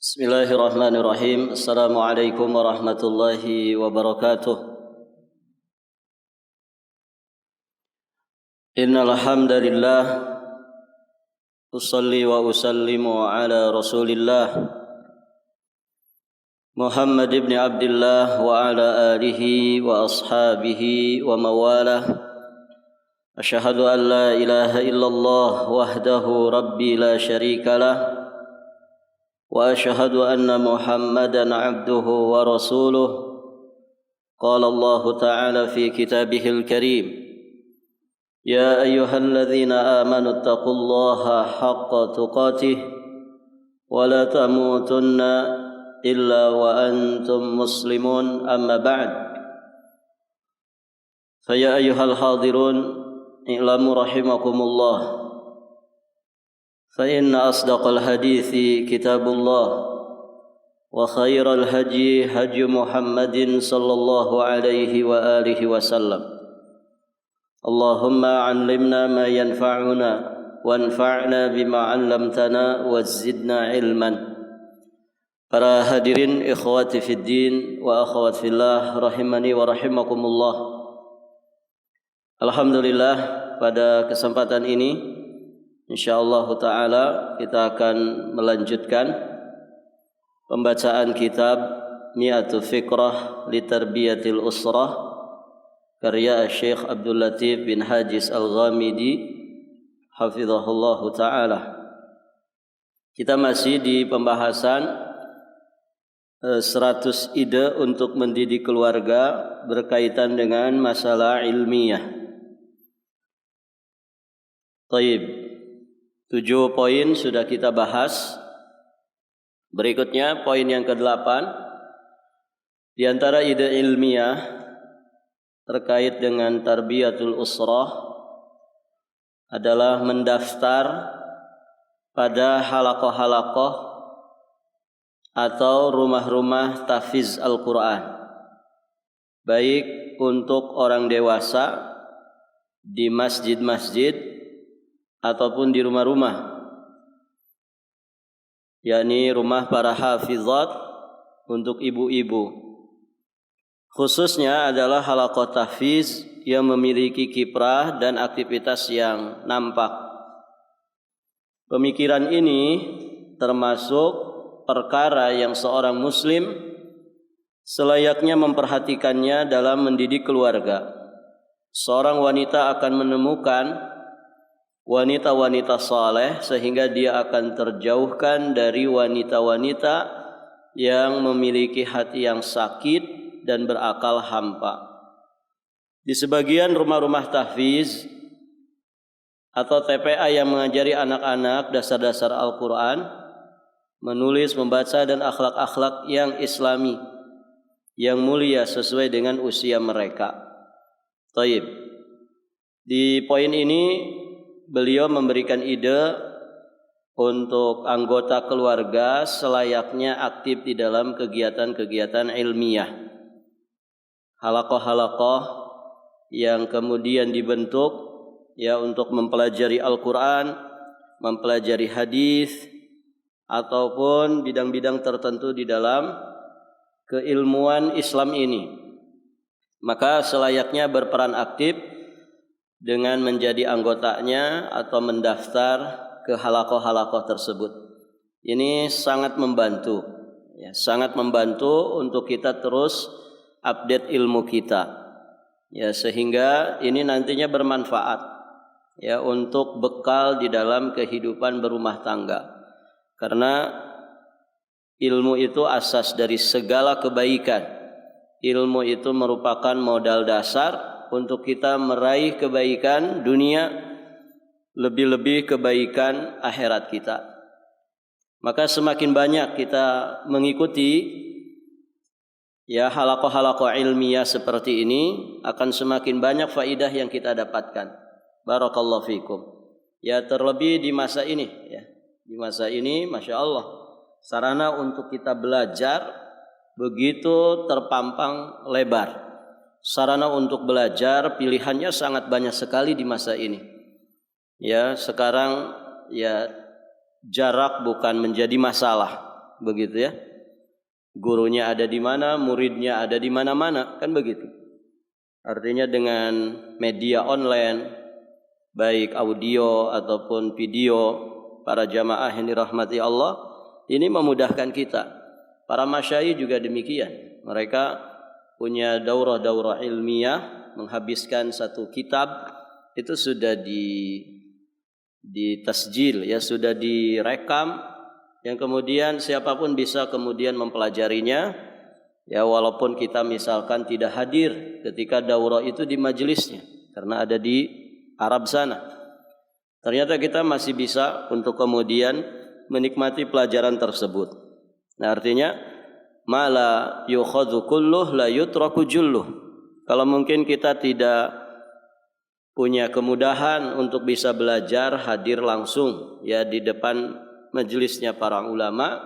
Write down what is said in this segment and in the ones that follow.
Bismillahirrahmanirrahim. Assalamualaikum warahmatullahi wabarakatuh. Innal hamdalillah usalli wa usallimu ala Rasulillah Muhammad ibn Abdullah wa ala alihi wa ashabihi wa mawalah. Asyhadu an la ilaha illallah wahdahu rabbi la syarikalah wa asyhadu anna Muhammadan abduhu wa rasuluh. Qala Allah ta'ala fi kitabihil karim, ya ayyuhalladzina amanu taqullaha haqqa tuqatih wa la tamutunna illa wa antum muslimun, amma ba'd. Fa ya ayyuhal hadirun i'lamu rahimakumullah, فإن أصدق الحديث كتاب الله وخير الهدي هدي محمد صلى الله عليه وآله وسلم. اللهم علمنا ما ينفعنا وانفعنا بما علمتنا وزدنا علما. Para hadirin ikhwati fiddin wa akhwat fillah rahimani wa rahimakumullah. Alhamdulillah, pada kesempatan ini insyaallah ta'ala kita akan melanjutkan pembacaan kitab Mi'atu Fikrah li Tarbiyatil Usrah karya Syekh Abdul Latif bin Hajiz Al-Ghamidi hafizahullah ta'ala. Kita masih di pembahasan 100 ide untuk mendidik keluarga berkaitan dengan masalah ilmiah. Taib, 7 poin sudah kita bahas. Berikutnya poin yang ke-8. Di antara ide ilmiah terkait dengan tarbiyatul usrah adalah mendaftar pada halaqah-halaqah atau rumah-rumah tahfiz Al-Quran, baik untuk orang dewasa di masjid-masjid ataupun di rumah-rumah, yakni rumah para hafizat untuk ibu-ibu. Khususnya adalah halaqah tahfiz yang memiliki kiprah dan aktivitas yang nampak. Pemikiran ini termasuk perkara yang seorang muslim selayaknya memperhatikannya dalam mendidik keluarga. Seorang wanita akan menemukan wanita-wanita saleh sehingga dia akan terjauhkan dari wanita-wanita yang memiliki hati yang sakit dan berakal hampa. Di sebagian rumah-rumah tahfiz atau TPA yang mengajari anak-anak dasar-dasar Al-Quran, menulis, membaca dan akhlak-akhlak yang islami, yang mulia sesuai dengan usia mereka. Taib. Di poin ini beliau memberikan ide untuk anggota keluarga selayaknya aktif di dalam kegiatan-kegiatan ilmiah. Halaqah-halaqah yang kemudian dibentuk ya untuk mempelajari Al-Quran, mempelajari hadis ataupun bidang-bidang tertentu di dalam keilmuan Islam ini. Maka selayaknya berperan aktif dengan menjadi anggotanya atau mendaftar ke halaqah-halaqah tersebut. Ini sangat membantu, ya, sangat membantu untuk kita terus update ilmu kita, ya, sehingga ini nantinya bermanfaat, ya, untuk bekal di dalam kehidupan berumah tangga. Karena ilmu itu asas dari segala kebaikan. Ilmu itu merupakan modal dasar untuk kita meraih kebaikan dunia, lebih-lebih kebaikan akhirat kita. Maka semakin banyak kita mengikuti ya halaqah-halaqah ilmiah seperti ini, akan semakin banyak faidah yang kita dapatkan. Barakallahu fikum. Ya, terlebih di masa ini, ya. Di masa ini, Masya Allah, sarana untuk kita belajar begitu terpampang lebar. Sarana untuk belajar pilihannya sangat banyak sekali di masa ini. Ya, sekarang ya jarak bukan menjadi masalah. begitu ya. Gurunya ada di mana, muridnya ada di mana-mana, kan begitu. Artinya dengan media online, baik audio ataupun video, para jamaah yang dirahmati Allah, ini memudahkan kita. Para masyayikh juga demikian. Mereka punya daurah-daurah ilmiah, menghabiskan satu kitab, itu sudah ditasjil, ya, sudah direkam, yang kemudian siapapun bisa kemudian mempelajarinya, ya, walaupun kita misalkan tidak hadir ketika daurah itu di majelisnya karena ada di Arab sana. Ternyata kita masih bisa untuk kemudian menikmati pelajaran tersebut. Nah, artinya mala yukhadhu kulluh la yutraku julluh. Kalau mungkin kita tidak punya kemudahan untuk bisa belajar hadir langsung, ya, di depan majelisnya para ulama,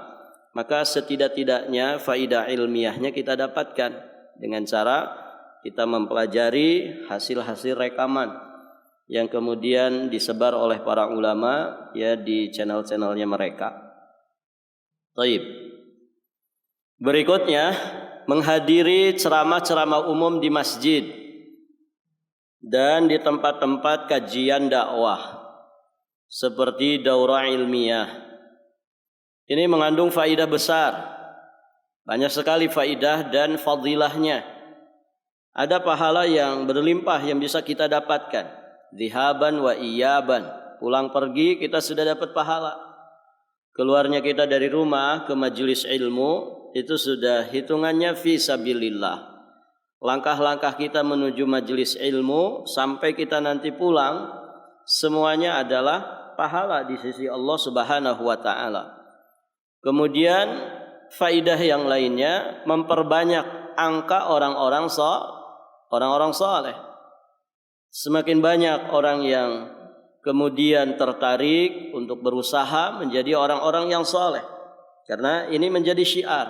maka setidak-tidaknya faidah ilmiahnya kita dapatkan dengan cara kita mempelajari hasil-hasil rekaman yang kemudian disebar oleh para ulama, ya, di channel-channelnya mereka. Taib. Berikutnya, menghadiri ceramah-ceramah umum di masjid dan di tempat-tempat kajian dakwah seperti daurah ilmiah. Ini mengandung faidah besar. Banyak sekali faidah dan fadilahnya. Ada pahala yang berlimpah yang bisa kita dapatkan. Zihaban wa iyaban. Pulang pergi kita sudah dapat pahala. Keluarnya kita dari rumah ke majelis ilmu, itu sudah hitungannya fi sabilillah. Langkah-langkah kita menuju majelis ilmu sampai kita nanti pulang, semuanya adalah pahala di sisi Allah Subhanahu wa taala. Kemudian faidah yang lainnya memperbanyak angka orang-orang saleh. Semakin banyak orang yang kemudian tertarik untuk berusaha menjadi orang-orang yang saleh. Karena ini menjadi syiar.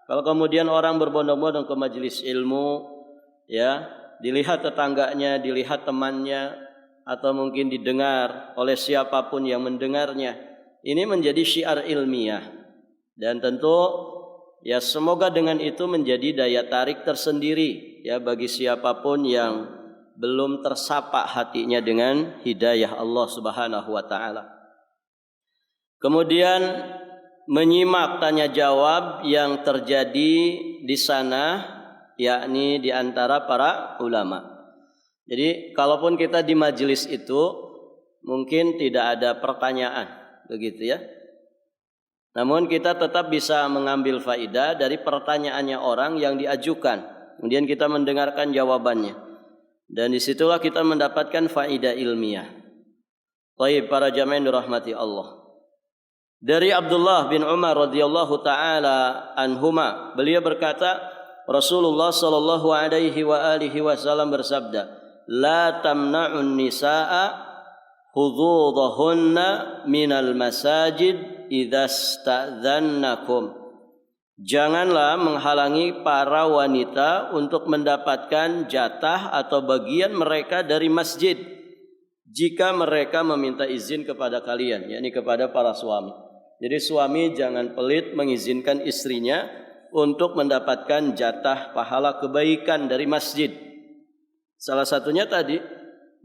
Kalau kemudian orang berbondong-bondong ke majelis ilmu, ya, dilihat tetangganya, dilihat temannya, atau mungkin didengar oleh siapapun yang mendengarnya, ini menjadi syiar ilmiah. Dan tentu, ya, semoga dengan itu menjadi daya tarik tersendiri, ya, bagi siapapun yang belum tersapa hatinya dengan hidayah Allah Subhanahu wa taala. Kemudian menyimak tanya jawab yang terjadi di sana, yakni di antara para ulama. Jadi kalaupun kita di majelis itu mungkin tidak ada pertanyaan, begitu ya. Namun kita tetap bisa mengambil faidah dari pertanyaannya orang yang diajukan. Kemudian kita mendengarkan jawabannya. Dan disitulah kita mendapatkan faidah ilmiah. Baik, para jamaah yang dirahmati Allah. Dari Abdullah bin Umar radhiyallahu taala anhuma, beliau berkata, Rasulullah sallallahu alaihi wasallam bersabda, "La tamna'un nisaa hududahunna minal masajid idza sta'dzannakum." Janganlah menghalangi para wanita untuk mendapatkan jatah atau bagian mereka dari masjid jika mereka meminta izin kepada kalian, yakni kepada para suami. Jadi suami jangan pelit mengizinkan istrinya untuk mendapatkan jatah pahala kebaikan dari masjid. Salah satunya tadi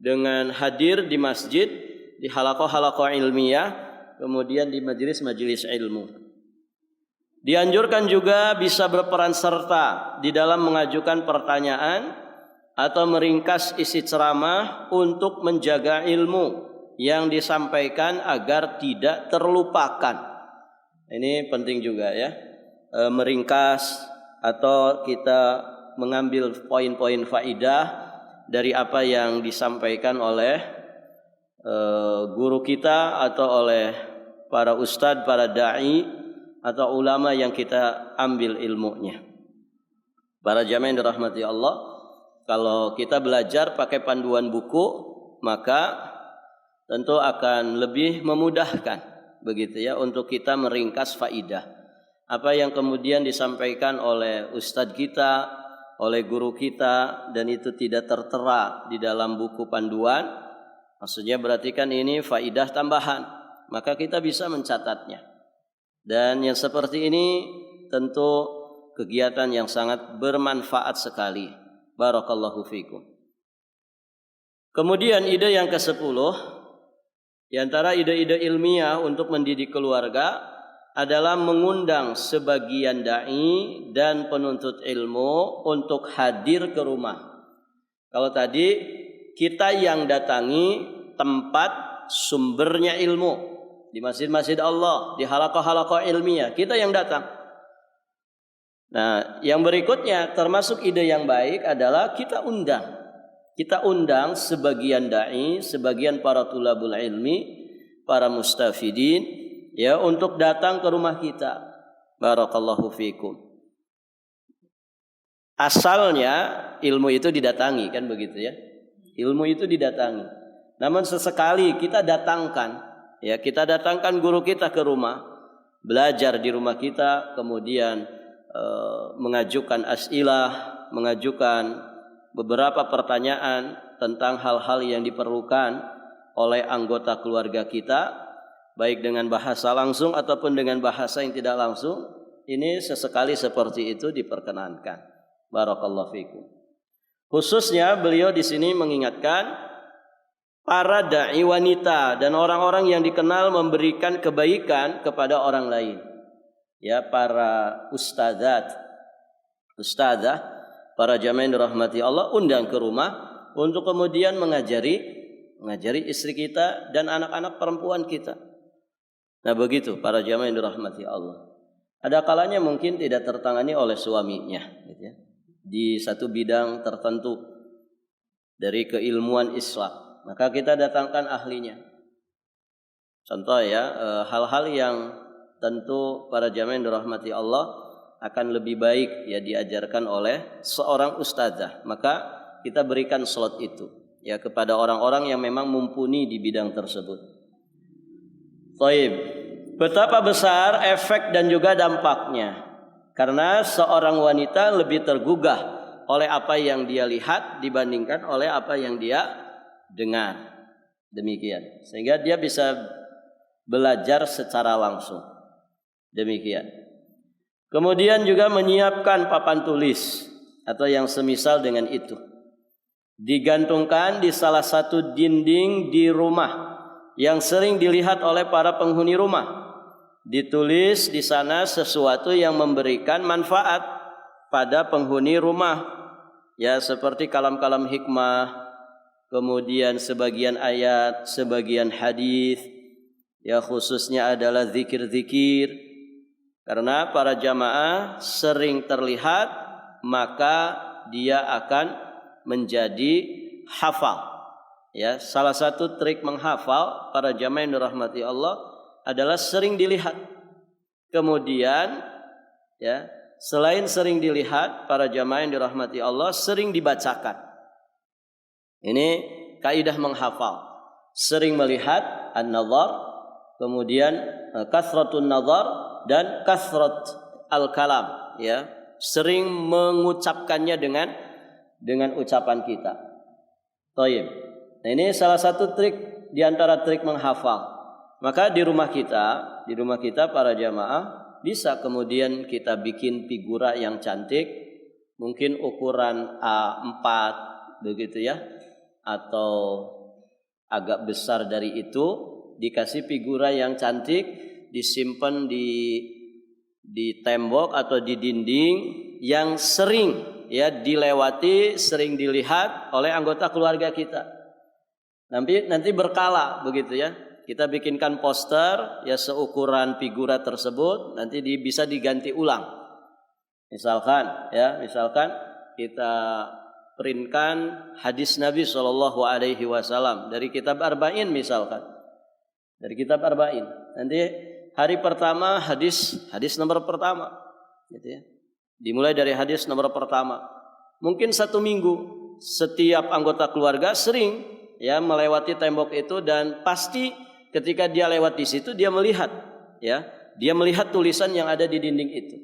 dengan hadir di masjid, di halaqah-halaqah ilmiah, kemudian di majelis-majelis ilmu. Dianjurkan juga bisa berperan serta di dalam mengajukan pertanyaan atau meringkas isi ceramah untuk menjaga ilmu yang disampaikan agar tidak terlupakan. Ini penting juga ya, meringkas atau kita mengambil poin-poin faidah dari apa yang disampaikan oleh guru kita atau oleh para ustadz, para da'i atau ulama yang kita ambil ilmunya. Para jamaah yang dirahmati Allah, kalau kita belajar pakai panduan buku, maka tentu akan lebih memudahkan, begitu ya, untuk kita meringkas faidah. Apa yang kemudian disampaikan oleh ustadz kita, oleh guru kita, dan itu tidak tertera di dalam buku panduan, maksudnya berarti kan ini faidah tambahan, maka kita bisa mencatatnya. Dan yang seperti ini tentu kegiatan yang sangat bermanfaat sekali. Barakallahu fikum. Kemudian ide yang ke-10, di antara ide-ide ilmiah untuk mendidik keluarga adalah mengundang sebagian dai dan penuntut ilmu untuk hadir ke rumah. Kalau tadi kita yang datangi tempat sumbernya ilmu, di masjid-masjid Allah, di halaqah-halaqah ilmiah, kita yang datang. Nah, yang berikutnya termasuk ide yang baik adalah kita undang. Kita undang sebagian dai, sebagian para tulabul ilmi, para mustafidin, ya, untuk datang ke rumah kita. Barakallahu fikum. Asalnya ilmu itu didatangi, kan begitu ya. Ilmu itu didatangi. Namun sesekali kita datangkan, ya, kita datangkan guru kita ke rumah, belajar di rumah kita, kemudian mengajukan as'ilah, mengajukan beberapa pertanyaan tentang hal-hal yang diperlukan oleh anggota keluarga kita, baik dengan bahasa langsung ataupun dengan bahasa yang tidak langsung. Ini sesekali seperti itu diperkenankan. Barakallahu fikum. Khususnya beliau di sini mengingatkan para dai wanita dan orang-orang yang dikenal memberikan kebaikan kepada orang lain. Ya, para ustadzah, para jamaah yang dirahmati Allah, undang ke rumah untuk kemudian mengajari istri kita dan anak-anak perempuan kita. Nah, begitu para jamaah yang dirahmati Allah. Ada kalanya mungkin tidak tertangani oleh suaminya, gitu ya, di satu bidang tertentu dari keilmuan Islam, maka kita datangkan ahlinya. Contoh ya, hal-hal yang tentu para jamaah yang dirahmati Allah akan lebih baik ya diajarkan oleh seorang ustazah, maka kita berikan slot itu ya kepada orang-orang yang memang mumpuni di bidang tersebut. Taib. Betapa besar efek dan juga dampaknya, karena seorang wanita lebih tergugah oleh apa yang dia lihat dibandingkan oleh apa yang dia dengar. Demikian, sehingga dia bisa belajar secara langsung. Demikian. Kemudian juga menyiapkan papan tulis atau yang semisal dengan itu, digantungkan di salah satu dinding di rumah yang sering dilihat oleh para penghuni rumah. Ditulis di sana sesuatu yang memberikan manfaat pada penghuni rumah, ya, seperti kalam-kalam hikmah, kemudian sebagian ayat, sebagian hadis, ya, khususnya adalah zikir-zikir. Karena para jamaah sering terlihat, maka dia akan menjadi hafal. Ya, salah satu trik menghafal para jamaah yang dirahmati Allah adalah sering dilihat. Kemudian, ya, selain sering dilihat, para jamaah yang dirahmati Allah sering dibacakan. Ini kaidah menghafal. Sering melihat, an-nazar, kemudian kasratun nazar, dan kasrat al-kalam, ya, sering mengucapkannya dengan ucapan kita. Thayyib. Nah, ini salah satu trik di antara trik menghafal. Maka di rumah kita para jamaah bisa kemudian kita bikin figura yang cantik, mungkin ukuran A4 begitu ya, atau agak besar dari itu, dikasih figura yang cantik, disimpan di tembok atau di dinding yang sering ya dilewati, sering dilihat oleh anggota keluarga kita. Nanti berkala begitu ya. Kita bikinkan poster ya seukuran figura tersebut, nanti bisa diganti ulang. Misalkan kita printkan hadis Nabi SAW dari kitab Arba'in misalkan. Dari kitab Arba'in. Nanti hari pertama hadis nomor pertama, gitu ya. Dimulai dari hadis nomor pertama. Mungkin 1 minggu setiap anggota keluarga sering ya melewati tembok itu, dan pasti ketika dia lewat di situ dia melihat tulisan yang ada di dinding itu.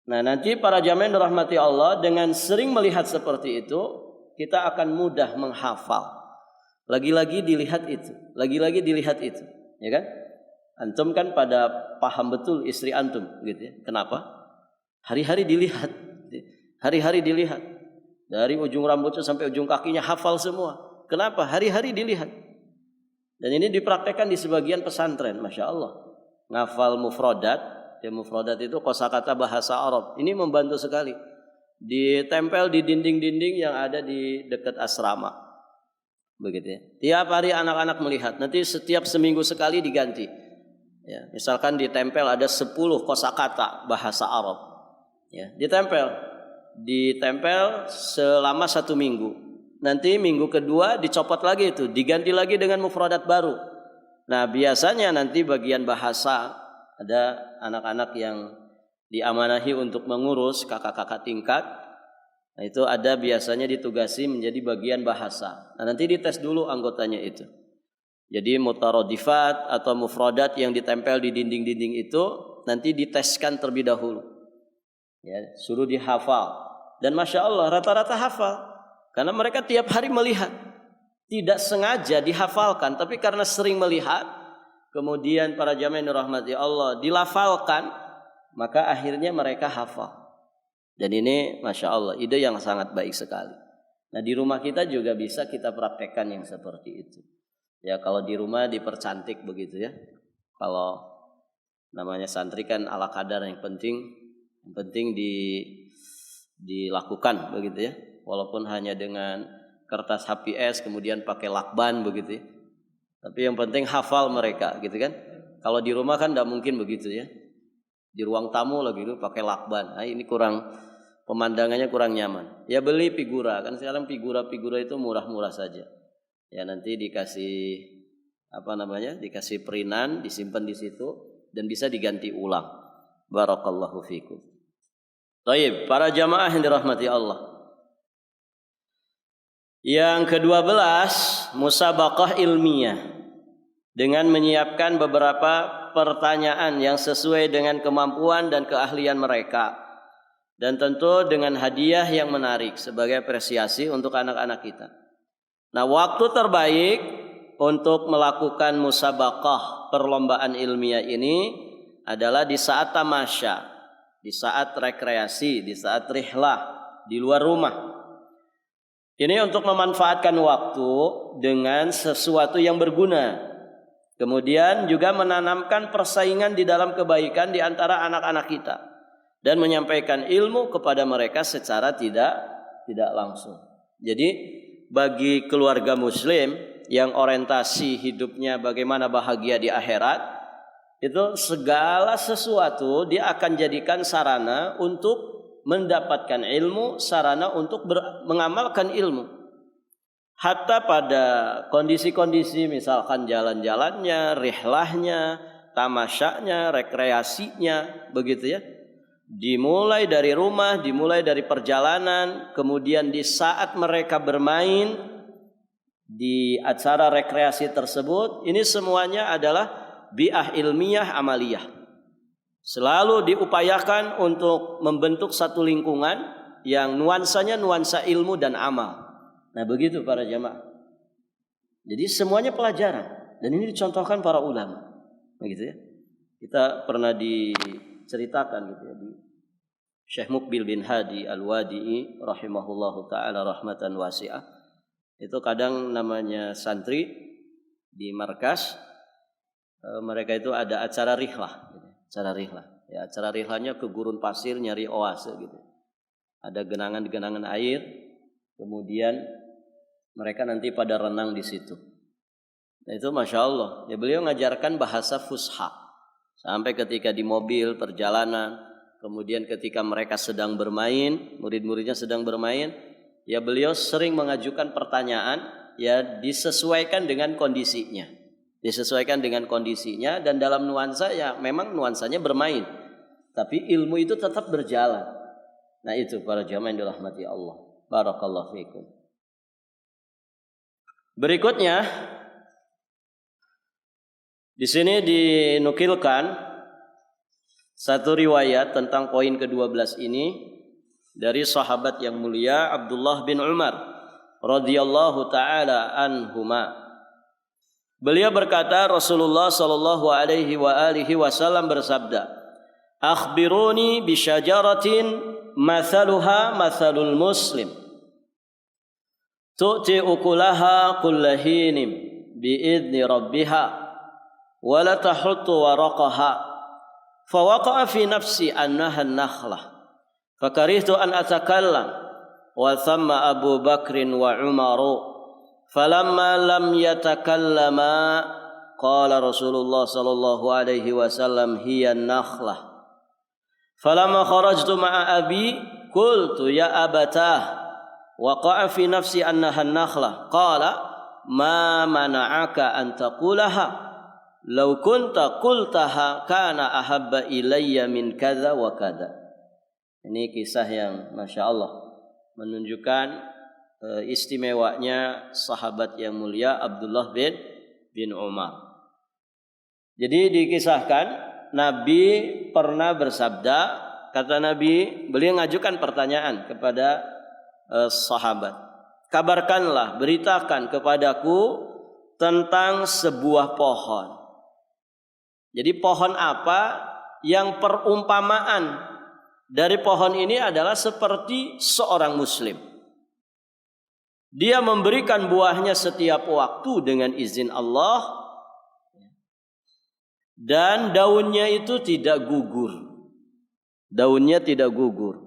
Nah, nanti para jamaah yang dirahmati Allah dengan sering melihat seperti itu, kita akan mudah menghafal. Lagi-lagi dilihat itu, ya kan? Antum kan pada paham betul istri antum, gitu ya. Kenapa? Hari-hari dilihat. Hari-hari dilihat. Dari ujung rambutnya sampai ujung kakinya hafal semua. Kenapa? Hari-hari dilihat. Dan ini dipraktekkan di sebagian pesantren, Masya Allah. Ngafal mufradat. Ya, mufradat itu kosakata bahasa Arab. Ini membantu sekali. Ditempel di dinding-dinding yang ada di dekat asrama. Begitu ya. Tiap hari anak-anak melihat. Nanti setiap seminggu sekali diganti. Ya, misalkan ditempel ada 10 kosakata bahasa Arab. Ya, ditempel selama 1 minggu. Nanti minggu kedua dicopot lagi itu, diganti lagi dengan mufradat baru. Nah, biasanya nanti bagian bahasa ada anak-anak yang diamanahi untuk mengurus kakak-kakak tingkat. Nah, itu ada biasanya ditugasi menjadi bagian bahasa. Nah, nanti dites dulu anggotanya itu. Jadi mutaradifat atau mufradat yang ditempel di dinding-dinding itu nanti diteskan terlebih dahulu. Ya, suruh dihafal. Dan Masya Allah rata-rata hafal. Karena mereka tiap hari melihat. Tidak sengaja dihafalkan, tapi karena sering melihat, kemudian para jamaah yang dirahmati Allah dilafalkan, maka akhirnya mereka hafal. Dan ini Masya Allah ide yang sangat baik sekali. Nah, di rumah kita juga bisa kita praktekkan yang seperti itu. Ya, kalau di rumah dipercantik begitu ya. Kalau namanya santri kan ala kadar, yang penting dilakukan begitu ya. Walaupun hanya dengan kertas HPS kemudian pakai lakban begitu ya. Tapi yang penting hafal mereka gitu kan. Kalau di rumah kan tidak mungkin begitu ya. Di ruang tamu lagi itu pakai lakban. Nah, ini pemandangannya kurang nyaman. Ya beli figura, kan sekarang figura-figura itu murah-murah saja. Ya nanti dikasih dikasih perinan, disimpan di situ dan bisa diganti ulang. Barakallahu fikum. Baik, para jamaah yang dirahmati Allah. Yang ke-12, musabaqah ilmiah. Dengan menyiapkan beberapa pertanyaan yang sesuai dengan kemampuan dan keahlian mereka. Dan tentu dengan hadiah yang menarik sebagai apresiasi untuk anak-anak kita. Nah, waktu terbaik untuk melakukan musabaqah perlombaan ilmiah ini adalah di saat tamasya, di saat rekreasi, di saat rihlah di luar rumah. Ini untuk memanfaatkan waktu dengan sesuatu yang berguna. Kemudian juga menanamkan persaingan di dalam kebaikan di antara anak-anak kita dan menyampaikan ilmu kepada mereka secara tidak langsung. Jadi bagi keluarga muslim yang orientasi hidupnya bagaimana bahagia di akhirat, itu segala sesuatu dia akan jadikan sarana untuk mendapatkan ilmu, sarana untuk mengamalkan ilmu. Hatta pada kondisi-kondisi misalkan jalan-jalannya, rihlahnya, tamasyanya, rekreasinya, begitu ya. Dimulai dari rumah, dimulai dari perjalanan, kemudian di saat mereka bermain di acara rekreasi tersebut, ini semuanya adalah bi'ah ilmiah amaliyah. Selalu diupayakan untuk membentuk satu lingkungan yang nuansanya nuansa ilmu dan amal. Nah, begitu para jamaah. Jadi semuanya pelajaran, dan ini dicontohkan para ulama. Begitu ya. Kita pernah diceritakan gitu ya, di Syekh Muqbil bin Hadi Al-Wadi'i rahimahullahu ta'ala rahmatan wasi'ah. Itu kadang namanya santri di markas, mereka itu ada acara rihlah gitu. Acara rihlah. Ya, acara rihlahnya ke gurun pasir nyari oase gitu. Ada genangan-genangan air, kemudian mereka nanti pada renang di situ. Nah, itu Masya Allah. Ya, beliau ngajarkan bahasa fusha. Sampai ketika di mobil perjalanan, kemudian ketika mereka sedang bermain, murid-muridnya sedang bermain, ya beliau sering mengajukan pertanyaan, ya disesuaikan dengan kondisinya. Disesuaikan dengan kondisinya dan dalam nuansa ya memang nuansanya bermain. Tapi ilmu itu tetap berjalan. Nah, itu para jamaah yang dirahmati Allah. Barakallahu fiikum. Berikutnya di sini dinukilkan satu riwayat tentang poin ke-12 ini dari sahabat yang mulia Abdullah bin Umar radhiyallahu taala anhuma. Beliau berkata, Rasulullah sallallahu alaihi wa alihi wasallam bersabda, "Akhbiruni bi syajaratin mathaluha mathalul muslim. Tu'ti ukulaha kullahinin bi'idni rabbiha wa la tahuttu waraqaha. Fawaqa'a fi nafsi annaha an-nakhlah. Fakarihtu an atakallam wa thamma Abu Bakrin wa Umaru. Falamma lam yatakallama qala Rasulullah sallallahu alaihi wasallam hiya an-nakhlah. Falamma kharajtu ma'a abi qultu ya abatah waqa'a fi nafsi annaha an-nakhlah qala ma mana'aka an taqulaha law kunta qultaha kana ahabba ilayya min kadza wa kadza." Ini kisah yang Masya Allah menunjukkan istimewanya sahabat yang mulia Abdullah bin Umar. Jadi dikisahkan Nabi pernah bersabda, kata Nabi, beliau mengajukan pertanyaan kepada sahabat. "Kabarkanlah, beritakan kepadaku tentang sebuah pohon." Jadi pohon apa yang perumpamaan dari pohon ini adalah seperti seorang muslim. Dia memberikan buahnya setiap waktu dengan izin Allah dan daunnya itu tidak gugur. Daunnya tidak gugur.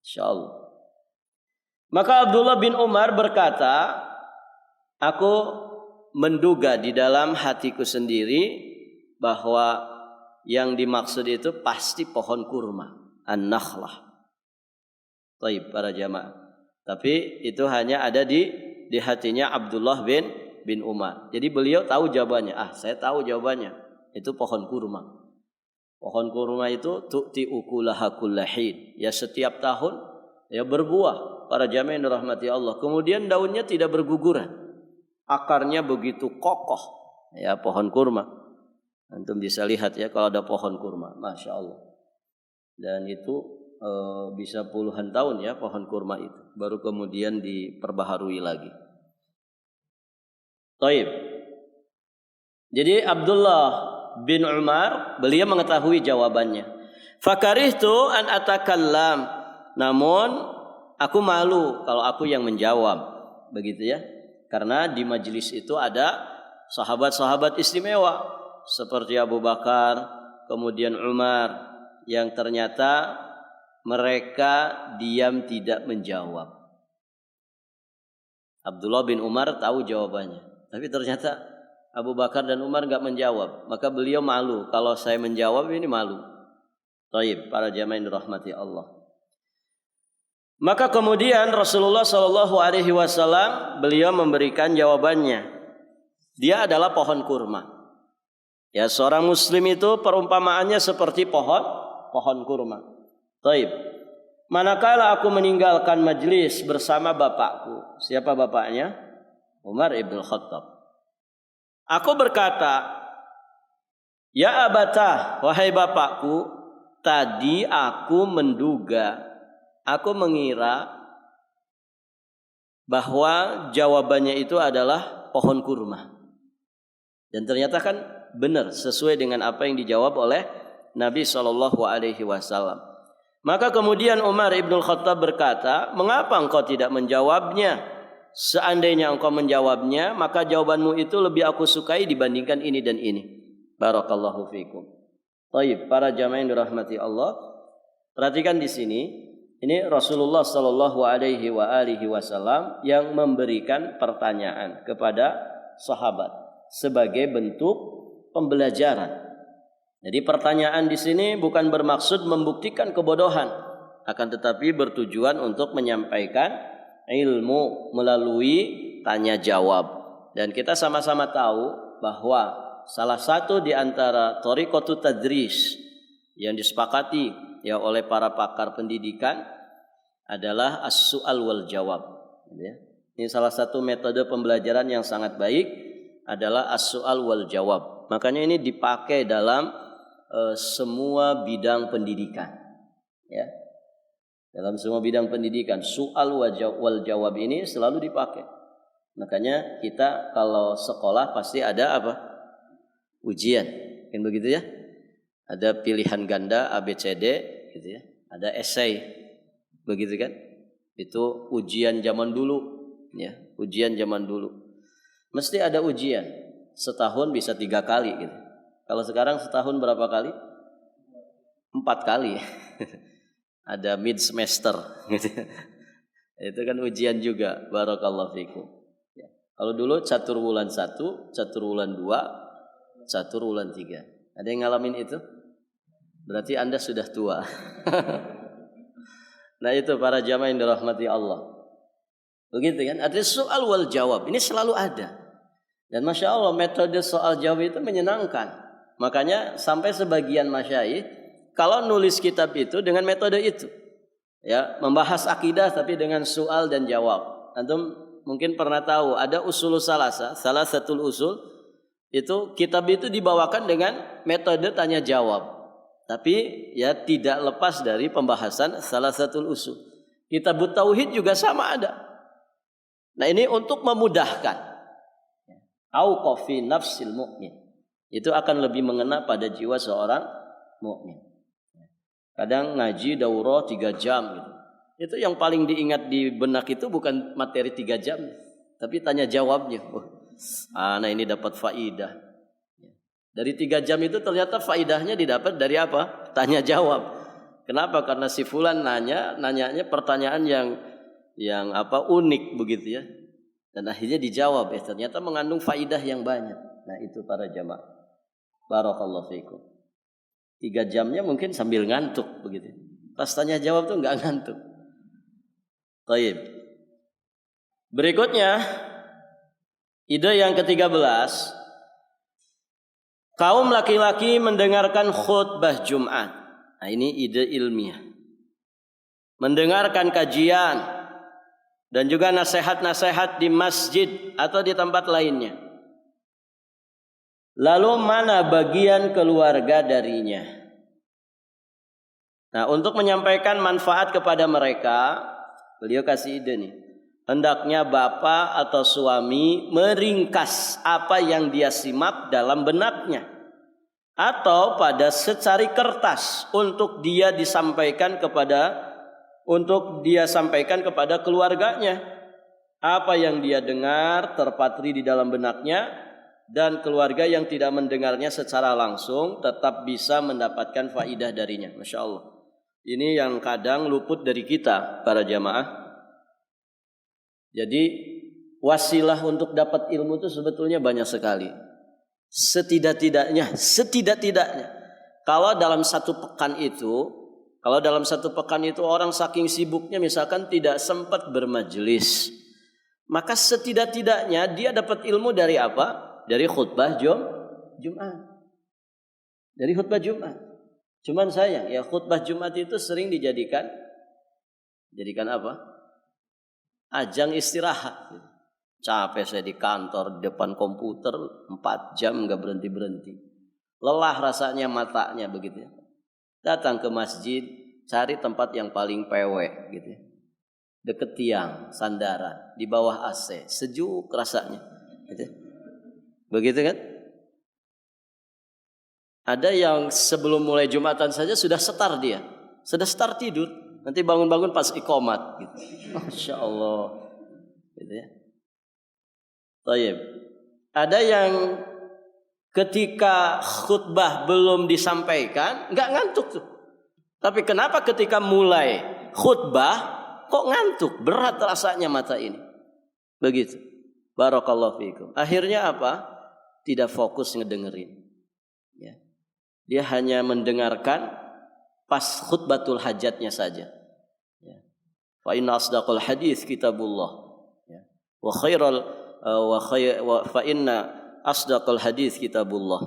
Insyaallah. Maka Abdullah bin Umar berkata, "Aku menduga di dalam hatiku sendiri bahwa yang dimaksud itu pasti pohon kurma, an-nakhlah." Baik para jamaah. Tapi itu hanya ada di hatinya Abdullah bin Umar. Jadi beliau tahu jawabannya. Saya tahu jawabannya. Itu pohon kurma. Pohon kurma itu tu'ti ukulaha kullahin. Ya setiap tahun ya berbuah. Para jamaah yang dirahmati Allah. Kemudian daunnya tidak berguguran. Akarnya begitu kokoh. Ya pohon kurma. Antum bisa lihat ya kalau ada pohon kurma. Masya Allah. Dan itu bisa puluhan tahun ya pohon kurma itu. Baru kemudian diperbaharui lagi. Taib. Jadi Abdullah bin Umar beliau mengetahui jawabannya. Fakarihtu an atakallam. Namun aku malu kalau aku yang menjawab. Begitu ya. Karena di majelis itu ada sahabat-sahabat istimewa seperti Abu Bakar, kemudian Umar yang ternyata mereka diam tidak menjawab. Abdullah bin Umar tahu jawabannya, tapi ternyata Abu Bakar dan Umar enggak menjawab. Maka beliau malu, kalau saya menjawab ini malu. Taib, para jamaah yang dirahmati Allah. Maka kemudian Rasulullah sallallahu alaihi wasallam beliau memberikan jawabannya. Dia adalah pohon kurma. Ya, seorang muslim itu perumpamaannya seperti pohon kurma. Taib. Manakala aku meninggalkan majlis bersama bapakku. Siapa bapaknya? Umar ibn Khattab. Aku berkata, "Ya abatah, wahai bapakku, tadi aku menduga, aku mengira bahwa jawabannya itu adalah pohon kurma." Dan ternyata kan benar sesuai dengan apa yang dijawab oleh Nabi SAW. Maka kemudian Umar ibn Khattab berkata, "Mengapa engkau tidak menjawabnya? Seandainya engkau menjawabnya, maka jawabanmu itu lebih aku sukai dibandingkan ini dan ini." Barakallahu fiikum. Baik, para jamaah yang dirahmati Allah, perhatikan di sini, ini Rasulullah sallallahu alaihi wasallam yang memberikan pertanyaan kepada sahabat sebagai bentuk pembelajaran. Jadi pertanyaan di sini bukan bermaksud membuktikan kebodohan, akan tetapi bertujuan untuk menyampaikan ilmu melalui tanya jawab. Dan kita sama-sama tahu bahwa salah satu di antara thariqatut tadris yang disepakati ya oleh para pakar pendidikan adalah as-su'al wal jawab. Ini salah satu metode pembelajaran yang sangat baik adalah as-su'al wal jawab. Makanya ini dipakai dalam semua bidang pendidikan, ya. Dalam semua bidang pendidikan, soal wal jawab ini selalu dipakai. Makanya kita kalau sekolah pasti ada apa? Ujian. Kan begitu ya? Ada pilihan ganda A, B, C, D gitu ya. Ada esai. Begitu kan? Itu ujian zaman dulu ya, ujian zaman dulu. Mesti ada ujian. Setahun bisa 3 kali gitu. Kalau sekarang setahun berapa kali? 4 kali. Ada mid semester gitu. Itu kan ujian juga. Barakallahu fikum. Ya. Kalau dulu catur wulan 1, catur wulan 2, catur wulan 3. Ada yang ngalamin itu? Berarti Anda sudah tua. Nah itu para jamaah yang dirahmati Allah. Begitu kan? Ada soal wal jawab. Ini selalu ada. Dan Masya Allah metode soal jawab itu menyenangkan. Makanya sampai sebagian masyayikh kalau nulis kitab itu dengan metode itu. Ya, membahas akidah tapi dengan soal dan jawab. Antum mungkin pernah tahu ada usulus salasa, salah satu usul itu kitab itu dibawakan dengan metode tanya jawab. Tapi ya tidak lepas dari pembahasan salah satu usul. Kitab tauhid juga sama ada. Nah ini untuk memudahkan. Auqa fi nafsil mu'min. Itu akan lebih mengena pada jiwa seorang mukmin. Kadang ngaji daurah 3 jam gitu. Itu yang paling diingat di benak itu bukan materi 3 jam, tapi tanya jawabnya. Nah ini dapat faidah. Dari 3 jam itu ternyata faidahnya didapat dari apa? Tanya jawab. Kenapa? Karena si fulan nanyanya pertanyaan yang apa unik begitu ya. Dan akhirnya dijawab ya, ternyata mengandung faidah yang banyak. Nah itu para jamaah. Barakallahu fiikum. 3 jamnya mungkin sambil ngantuk begitu. Pas tanya jawab tuh nggak ngantuk. Baik. Berikutnya ide yang ke-13. Kaum laki-laki mendengarkan khutbah Jumat. Nah ini ide ilmiah. Mendengarkan kajian dan juga nasihat-nasihat di masjid atau di tempat lainnya. Lalu mana bagian keluarga darinya? Nah, untuk menyampaikan manfaat kepada mereka, beliau kasih ide nih. Hendaknya bapak atau suami meringkas apa yang dia simak dalam benaknya. Atau pada secari kertas untuk dia sampaikan kepada keluarganya. Apa yang dia dengar terpatri di dalam benaknya. Dan keluarga yang tidak mendengarnya secara langsung tetap bisa mendapatkan faidah darinya. Masya Allah. Ini yang kadang luput dari kita para jamaah. Jadi wasilah untuk dapat ilmu itu sebetulnya banyak sekali. Setidak-tidaknya kalau dalam satu pekan itu orang saking sibuknya misalkan tidak sempat bermajelis, maka setidak-tidaknya dia dapat ilmu dari apa? Dari khutbah Jumat. Dari khutbah Jumat. Cuman sayang ya khutbah Jumat itu sering dijadikan apa? Ajang istirahat. Capek saya di kantor depan komputer 4 jam enggak berhenti-berhenti. Lelah rasanya matanya begitu ya. Datang ke masjid, cari tempat yang paling pewek gitu ya. Deket tiang, sandaran, di bawah AC, sejuk rasanya gitu. Begitu kan? Ada yang sebelum mulai Jumatan saja sudah setar dia. Sudah setar tidur. Nanti bangun-bangun pas iqamat gitu. Masya Allah. Gitu ya. Tayyib. Ada yang ketika khutbah belum disampaikan nggak ngantuk tuh. Tapi kenapa ketika mulai khutbah kok ngantuk? Berat rasanya mata ini. Begitu. Barakallahu fiikum. Akhirnya apa? Tidak fokus ngedengerin. Ya. Dia hanya mendengarkan pas khutbatul hajatnya saja. Ya. Fa inna asdaqal hadits kitabullah. Ya. Fa inna asdaqal hadits kitabullah.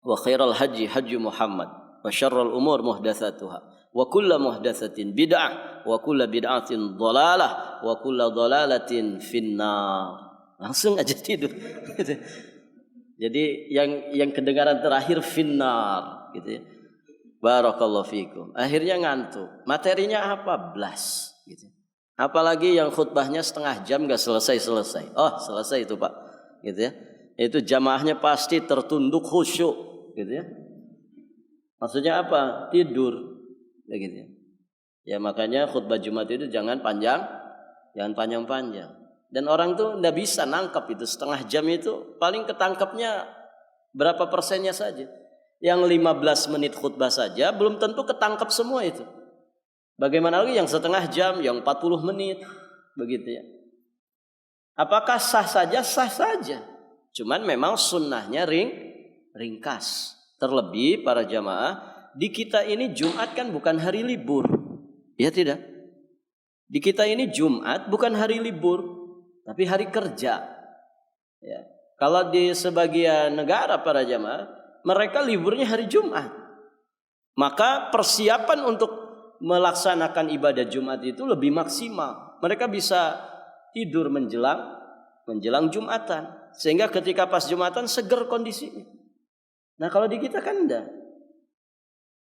Wa khairal haji Muhammad. Wa syarrul umur muhdatsatuha. Wa kullu muhdatsatin bid'ah wa kullu bid'atin dhalalah wa kullu dhalalatin finnar. Langsung aja tidur. Jadi yang kedengaran terakhir finnar gitu ya. Barakallahu fikum. Akhirnya ngantuk. Materinya apa? Blas gitu. Apalagi yang khutbahnya setengah jam nggak selesai. Oh, selesai itu Pak, gitu ya. Itu jamaahnya pasti tertunduk khusyuk, gitu ya. Maksudnya apa? Tidur, begitu ya. Ya makanya khutbah Jumat itu jangan panjang-panjang. Dan orang tuh nggak bisa nangkap itu setengah jam itu, paling ketangkapnya berapa persennya saja. Yang 15 menit khutbah saja belum tentu ketangkap semua itu. Bagaimana lagi yang setengah jam, yang 40 menit, begitu ya. Apakah sah saja? Sah saja. Cuman memang sunnahnya ringkas. Terlebih para jamaah, di kita ini Jumat kan bukan hari libur. Ya tidak? Di kita ini Jumat bukan hari libur, tapi hari kerja. Ya. Kalau di sebagian negara para jamaah, mereka liburnya hari Jumat. Maka persiapan untuk melaksanakan ibadah Jumat itu lebih maksimal. Mereka bisa tidur menjelang Jumatan, sehingga ketika pas Jumatan seger kondisinya. Nah kalau di kita kan enggak.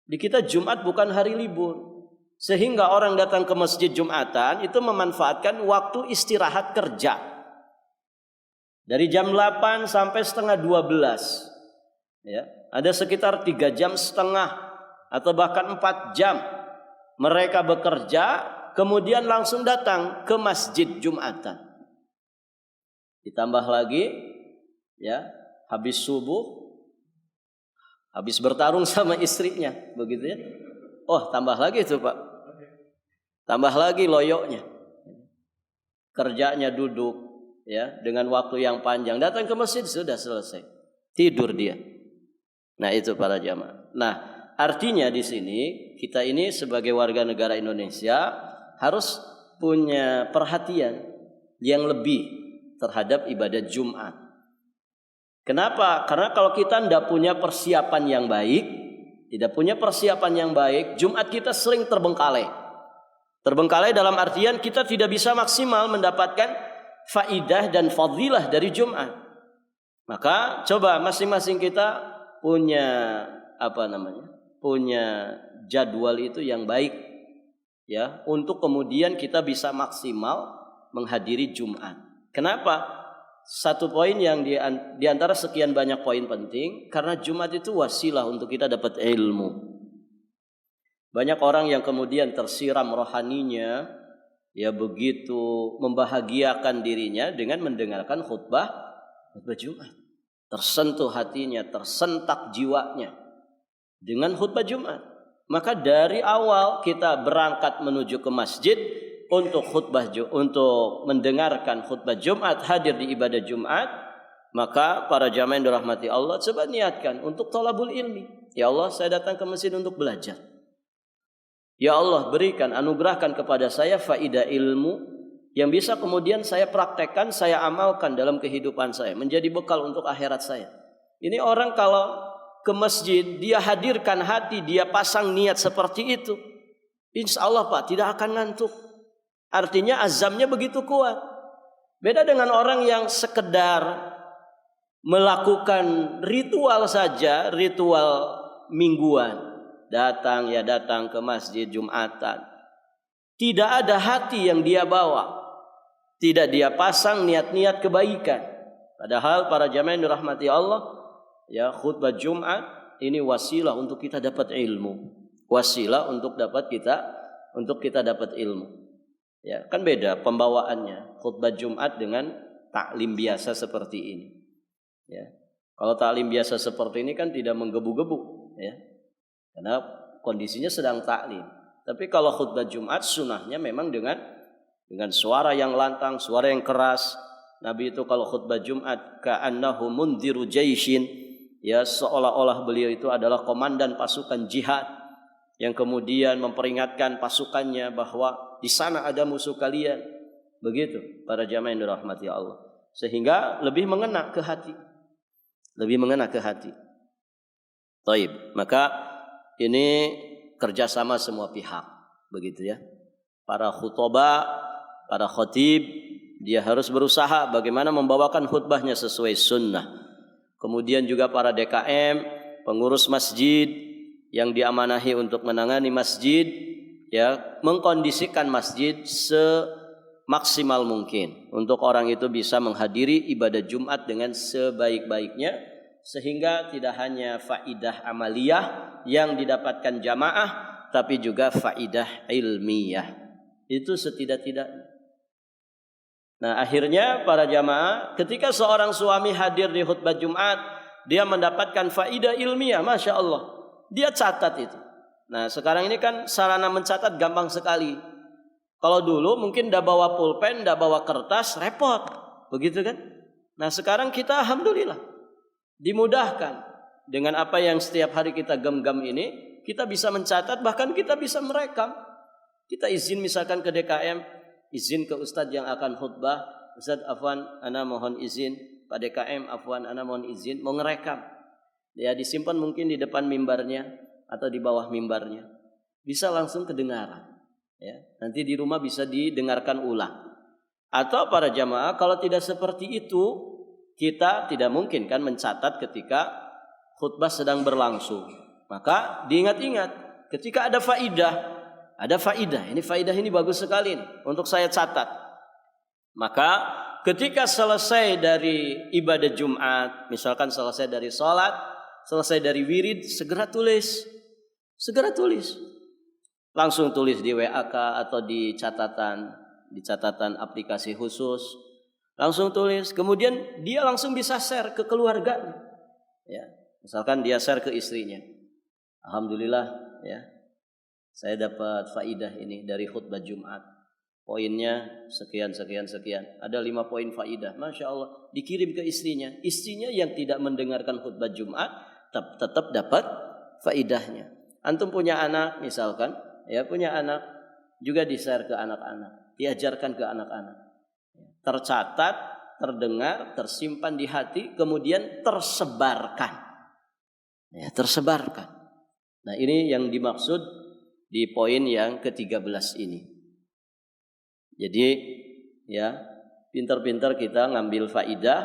Di kita Jumat bukan hari libur, sehingga orang datang ke masjid Jumatan itu memanfaatkan waktu istirahat kerja dari jam 8 sampai setengah 12. Ya, ada sekitar 3 jam setengah atau bahkan 4 jam mereka bekerja, kemudian langsung datang ke masjid Jumatan. Ditambah lagi, ya, habis subuh, habis bertarung sama istrinya, begitu ya. Oh, tambah lagi itu Pak, tambah lagi loyoknya. Kerjanya duduk, ya, dengan waktu yang panjang. Datang ke masjid sudah selesai, tidur dia. Nah itu para jamaah. Nah artinya di sini kita ini sebagai warga negara Indonesia harus punya perhatian yang lebih terhadap ibadah Jumat. Kenapa? Karena kalau kita tidak punya persiapan yang baik, Jumat kita sering terbengkalai. Terbengkalai dalam artian kita tidak bisa maksimal mendapatkan faidah dan fadilah dari Jumat. Maka coba masing-masing kita punya jadwal itu yang baik, ya, untuk kemudian kita bisa maksimal menghadiri Jumat. Kenapa? Satu poin yang di antara sekian banyak poin penting, karena Jumat itu wasilah untuk kita dapat ilmu. Banyak orang yang kemudian tersiram rohaninya, ya, begitu membahagiakan dirinya dengan mendengarkan khutbah Jumat. Tersentuh hatinya, tersentak jiwanya dengan khutbah Jumat. Maka dari awal kita berangkat menuju ke masjid untuk mendengarkan khutbah Jumat, hadir di ibadah Jumat, maka para jamaah yang dirahmati Allah, coba niatkan untuk thalabul ilmi. Ya Allah, saya datang ke masjid untuk belajar. Ya Allah, berikan, anugerahkan kepada saya faidah ilmu yang bisa kemudian saya praktekkan, saya amalkan dalam kehidupan saya, menjadi bekal untuk akhirat saya. Ini orang kalau ke masjid, dia hadirkan hati, dia pasang niat seperti itu, insya Allah Pak, tidak akan ngantuk. Artinya azamnya begitu kuat. Beda dengan orang yang sekedar melakukan ritual saja, ritual mingguan. Datang ke masjid Jumatan. Tidak ada hati yang dia bawa. Tidak dia pasang niat-niat kebaikan. Padahal para jamaah yang dirahmati Allah, ya, khutbah Jumat ini wasilah untuk kita dapat ilmu. Wasilah untuk kita dapat ilmu. Ya, kan beda pembawaannya khutbah Jumat dengan taklim biasa seperti ini. Ya. Kalau taklim biasa seperti ini kan tidak menggebu-gebu, ya. Karena kondisinya sedang taklim. Tapi kalau khutbah Jumat sunnahnya memang dengan suara yang lantang, suara yang keras. Nabi itu kalau khutbah Jumat ka'annahu mundhiru jaishin, ya, seolah-olah beliau itu adalah komandan pasukan jihad yang kemudian memperingatkan pasukannya bahwa di sana ada musuh kalian. Begitu para jamaah yang dirahmati Allah. Sehingga lebih mengena ke hati. Taib. Maka ini kerjasama semua pihak, begitu ya. Para khutbah, para khatib, dia harus berusaha bagaimana membawakan khutbahnya sesuai sunnah. Kemudian juga para DKM, pengurus masjid yang diamanahi untuk menangani masjid, ya, mengkondisikan masjid maksimal mungkin untuk orang itu bisa menghadiri ibadah Jumat dengan sebaik-baiknya, sehingga tidak hanya faidah amaliyah yang didapatkan jamaah, tapi juga faidah ilmiah. Itu setidak-tidaknya. Nah, akhirnya para jamaah, ketika seorang suami hadir di khutbah Jumat, dia mendapatkan faidah ilmiah, Masya Allah. Dia catat itu. Nah, sekarang ini kan sarana mencatat gampang sekali. Kalau dulu mungkin dah bawa pulpen, dah bawa kertas, repot. Begitu kan? Nah, sekarang kita alhamdulillah dimudahkan. Dengan apa yang setiap hari kita genggam ini, kita bisa mencatat, bahkan kita bisa merekam. Kita izin misalkan ke DKM, izin ke Ustadz yang akan khutbah, Ustadz afwan, ana mohon izin, Pak DKM afwan, ana mohon izin, mau ngerekam. Ya, disimpan mungkin di depan mimbarnya atau di bawah mimbarnya. Bisa langsung kedengaran. Ya, nanti di rumah bisa didengarkan ulang. Atau para jamaah, kalau tidak seperti itu, kita tidak mungkin kan mencatat ketika khutbah sedang berlangsung. Maka diingat-ingat, ketika ada faidah, ini faidah ini bagus sekali nih, untuk saya catat. Maka ketika selesai dari ibadah Jumat, misalkan selesai dari sholat, selesai dari wirid, segera tulis. Langsung tulis di WA atau di catatan aplikasi khusus. Langsung tulis, kemudian dia langsung bisa share ke keluarganya. Ya, misalkan dia share ke istrinya. Alhamdulillah, ya. Saya dapat faidah ini dari khutbah Jumat. Poinnya sekian. Ada 5 poin faidah. Masya Allah, dikirim ke istrinya. Istrinya yang tidak mendengarkan khutbah Jumat tetap dapat faidahnya. Antum punya anak misalkan, ya punya anak, juga di-share ke anak-anak, diajarkan ke anak-anak. Tercatat, terdengar, tersimpan di hati, kemudian tersebarkan. Ya, tersebarkan. Nah, ini yang dimaksud di poin yang ke-13 ini. Jadi, ya, pintar-pintar kita ngambil faidah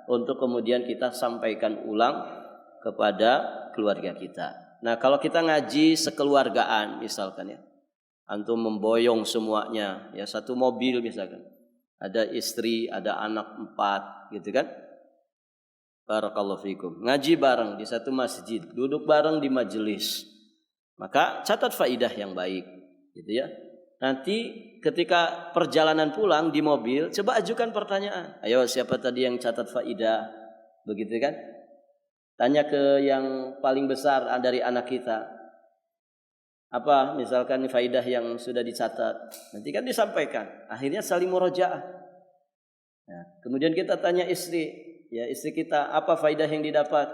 untuk kemudian kita sampaikan ulang kepada keluarga kita. Nah, kalau kita ngaji sekeluargaan misalkan ya, antum memboyong semuanya, ya satu mobil misalkan, ada istri, ada anak 4, gitu kan? Barakallahu fikum. Ngaji bareng di satu masjid, duduk bareng di majelis. Maka catat faidah yang baik, gitu ya. Nanti ketika perjalanan pulang di mobil, coba ajukan pertanyaan. Ayo, siapa tadi yang catat faidah? Begitu kan? Tanya ke yang paling besar dari anak kita. Apa misalkan faidah yang sudah dicatat, nanti kan disampaikan. Akhirnya saling murojaah. Nah, kemudian kita tanya istri, ya istri kita apa faidah yang didapat?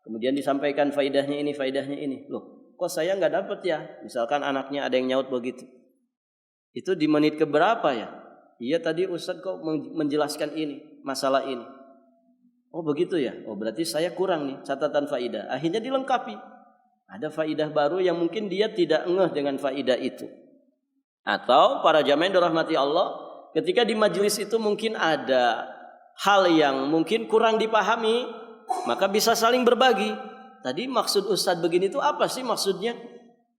Kemudian disampaikan faidahnya ini. Loh, kok saya nggak dapat ya? Misalkan anaknya ada yang nyaut begitu. Itu di menit keberapa ya? Iya tadi Ustadz kok menjelaskan ini, masalah ini. Oh begitu ya? Oh berarti saya kurang nih catatan faidah. Akhirnya dilengkapi. Ada faidah baru yang mungkin dia tidak ngeh dengan faidah itu. Atau para jamaah yang dirahmati Allah, ketika di majelis itu mungkin ada hal yang mungkin kurang dipahami, maka bisa saling berbagi. Tadi maksud Ustadz begini itu apa sih maksudnya?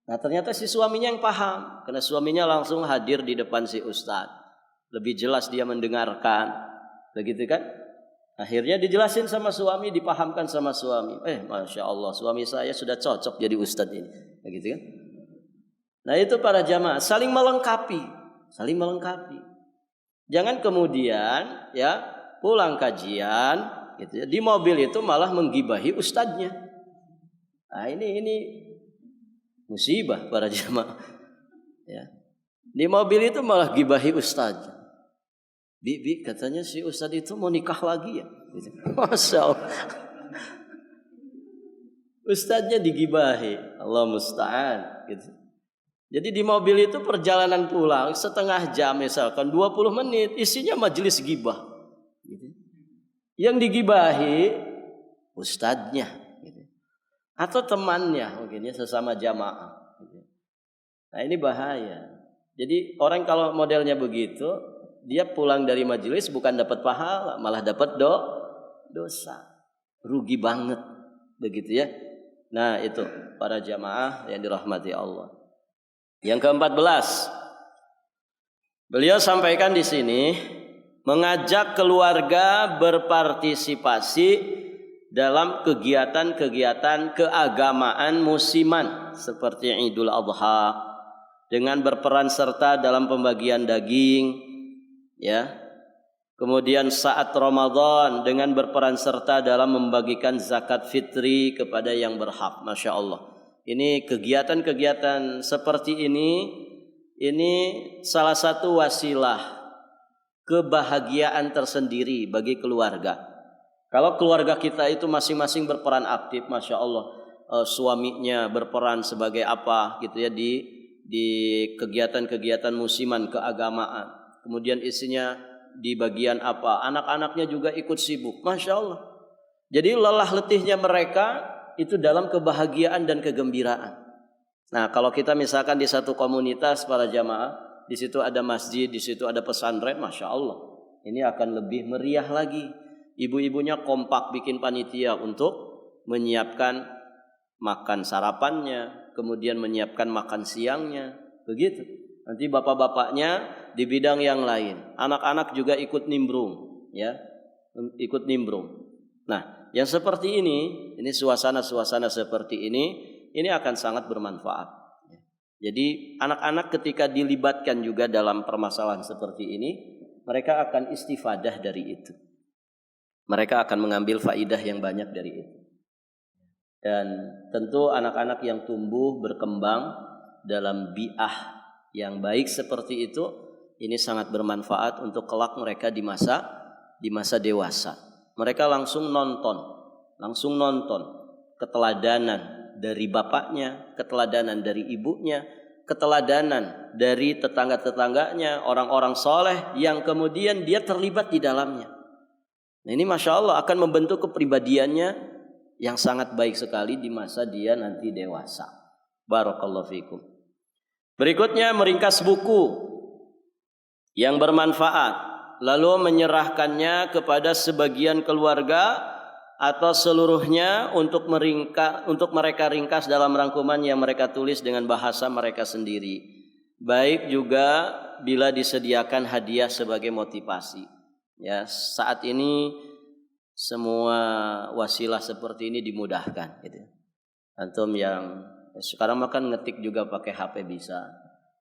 Nah ternyata si suaminya yang paham, karena suaminya langsung hadir di depan si Ustadz. Lebih jelas dia mendengarkan, begitu kan? Akhirnya dijelasin sama suami, dipahamkan sama suami. Masya Allah, suami saya sudah cocok jadi ustadz ini, begitu kan? Nah itu para jamaah saling melengkapi. Jangan kemudian ya pulang kajian, gitu ya, di mobil itu malah menggibahi ustadznya. Nah ini musibah para jamaah. Ya. Di mobil itu malah gibahi ustadz. Bibi katanya si ustadz itu mau nikah lagi ya. Masya Allah. Ustadznya digibahi, Allah musta'an. Gitu. Jadi di mobil itu perjalanan pulang setengah jam misalkan 20 menit isinya majelis gibah. Gitu. Yang digibahi ustadznya. Gitu. Atau temannya mungkin ya sesama jamaah. Gitu. Nah ini bahaya. Jadi orang kalau modelnya begitu, dia pulang dari majelis bukan dapat pahala, malah dapat dosa. Rugi banget. Begitu ya. Nah itu para jamaah yang dirahmati Allah. Yang ke-14, Beliau sampaikan di sini mengajak keluarga berpartisipasi dalam kegiatan-kegiatan keagamaan musiman seperti Idul Adha dengan berperan serta dalam pembagian daging, ya. Kemudian saat Ramadan dengan berperan serta dalam membagikan zakat fitri kepada yang berhak. Masya Allah. Ini kegiatan-kegiatan seperti ini salah satu wasilah kebahagiaan tersendiri bagi keluarga. Kalau keluarga kita itu masing-masing berperan aktif, Masya Allah, suaminya berperan sebagai apa gitu ya di kegiatan-kegiatan musiman keagamaan. Kemudian istrinya di bagian apa, anak-anaknya juga ikut sibuk, Masya Allah. Jadi lelah letihnya mereka itu dalam kebahagiaan dan kegembiraan. Nah, kalau kita misalkan di satu komunitas para jamaah, di situ ada masjid, di situ ada pesantren, Masya Allah, ini akan lebih meriah lagi. Ibu-ibunya kompak bikin panitia untuk menyiapkan makan sarapannya, kemudian menyiapkan makan siangnya, begitu. Nanti bapak-bapaknya di bidang yang lain, anak-anak juga ikut nimbrung, ya, ikut nimbrung. Nah, yang seperti ini suasana-suasana seperti ini akan sangat bermanfaat. Jadi anak-anak ketika dilibatkan juga dalam permasalahan seperti ini, mereka akan istifadah dari itu. Mereka akan mengambil faidah yang banyak dari itu. Dan tentu anak-anak yang tumbuh berkembang dalam bi'ah yang baik seperti itu, ini sangat bermanfaat untuk kelak mereka di masa dewasa. Mereka langsung nonton keteladanan dari bapaknya, keteladanan dari ibunya, keteladanan dari tetangga-tetangganya, orang-orang soleh yang kemudian dia terlibat di dalamnya. Nah, ini Masya Allah akan membentuk kepribadiannya yang sangat baik sekali di masa dia nanti dewasa. Barakallahu fikum. Berikutnya meringkas buku yang bermanfaat, lalu menyerahkannya kepada sebagian keluarga atau seluruhnya untuk mereka ringkas dalam rangkuman yang mereka tulis dengan bahasa mereka sendiri. Baik juga bila disediakan hadiah sebagai motivasi. Ya, saat ini semua wasilah seperti ini dimudahkan gitu. Antum yang sekarang makan ngetik juga pakai HP bisa.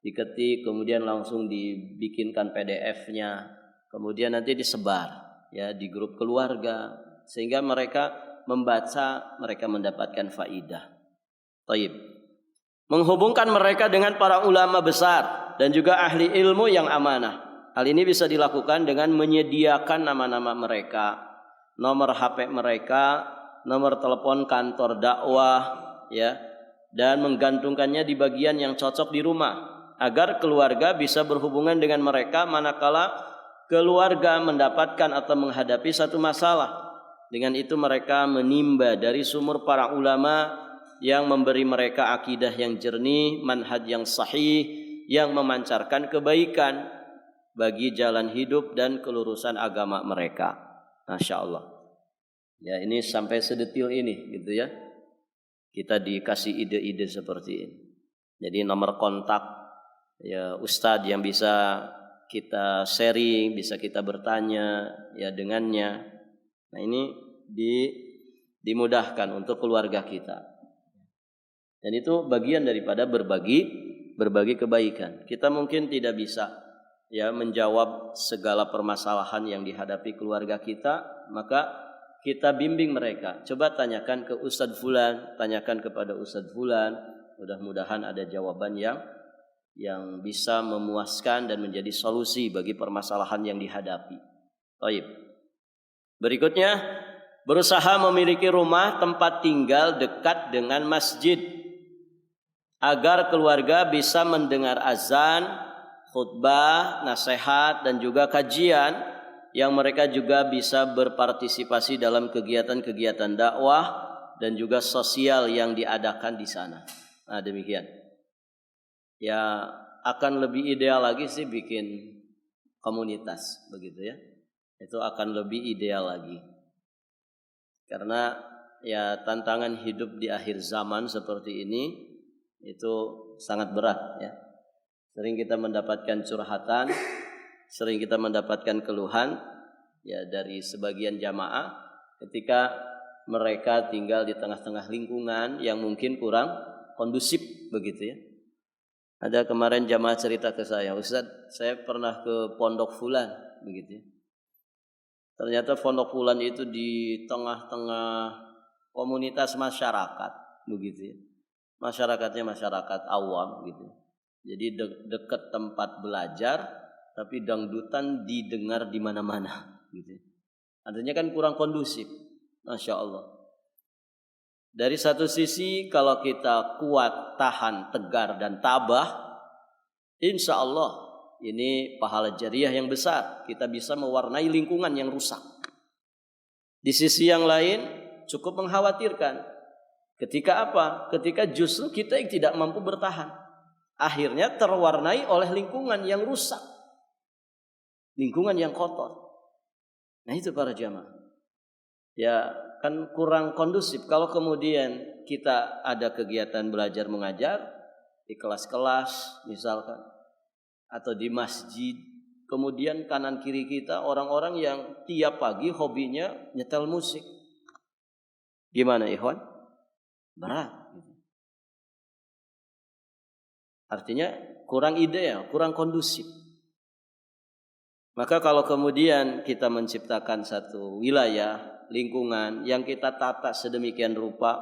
Diketik kemudian langsung dibikinkan PDF-nya, kemudian nanti disebar ya di grup keluarga sehingga mereka membaca, mereka mendapatkan faidah. Taib. Menghubungkan mereka dengan para ulama besar dan juga ahli ilmu yang amanah. Hal ini bisa dilakukan dengan menyediakan nama-nama mereka, nomor HP mereka, nomor telepon kantor dakwah, ya, dan menggantungkannya di bagian yang cocok di rumah agar keluarga bisa berhubungan dengan mereka manakala keluarga mendapatkan atau menghadapi satu masalah. Dengan itu mereka menimba dari sumur para ulama yang memberi mereka akidah yang jernih, manhaj yang sahih, yang memancarkan kebaikan bagi jalan hidup dan kelurusan agama mereka. Masya Allah. Ya, ini sampai sedetil ini gitu ya. Kita dikasih ide-ide seperti ini. Jadi nomor kontak ya ustadz yang bisa kita sharing, bisa kita bertanya ya dengannya. Nah, ini dimudahkan untuk keluarga kita. Dan itu bagian daripada berbagi kebaikan. Kita mungkin tidak bisa ya menjawab segala permasalahan yang dihadapi keluarga kita, maka kita bimbing mereka. Coba tanyakan ke Ustadz Fulan, tanyakan kepada Ustadz Fulan. Mudah-mudahan ada jawaban yang bisa memuaskan dan menjadi solusi bagi permasalahan yang dihadapi. Baik. Berikutnya, berusaha memiliki rumah tempat tinggal dekat dengan masjid agar keluarga bisa mendengar azan, khutbah, nasihat dan juga kajian yang mereka juga bisa berpartisipasi dalam kegiatan-kegiatan dakwah dan juga sosial yang diadakan di sana. Nah, demikian. Ya, akan lebih ideal lagi sih bikin komunitas begitu ya. Itu akan lebih ideal lagi. Karena ya tantangan hidup di akhir zaman seperti ini itu sangat berat ya. Sering kita mendapatkan curhatan, sering kita mendapatkan keluhan ya dari sebagian jamaah ketika mereka tinggal di tengah-tengah lingkungan yang mungkin kurang kondusif begitu ya. Ada kemarin jamaah cerita ke saya, Ustaz, saya pernah ke Pondok Fulan begitu ya. Ternyata Pondok Fulan itu di tengah-tengah komunitas masyarakat begitu ya. Masyarakatnya masyarakat awam gitu. Jadi dekat tempat belajar tapi dangdutan didengar di mana-mana gitu. Artinya kan kurang kondusif. Masya Allah. Dari satu sisi kalau kita kuat, tahan, tegar dan tabah, insya Allah ini pahala jariah yang besar. Kita bisa mewarnai lingkungan yang rusak. Di sisi yang lain cukup mengkhawatirkan. Ketika apa? Ketika justru kita yang tidak mampu bertahan. Akhirnya terwarnai oleh lingkungan yang rusak. Lingkungan yang kotor. Nah itu para jamaah. Ya kan kurang kondusif. Kalau kemudian kita ada kegiatan belajar mengajar di kelas-kelas misalkan. Atau di masjid. Kemudian kanan kiri kita orang-orang yang tiap pagi hobinya nyetel musik. Gimana ikhwan? Berat. Artinya kurang ideal, kurang kondusif. Maka kalau kemudian kita menciptakan satu wilayah, lingkungan yang kita tata sedemikian rupa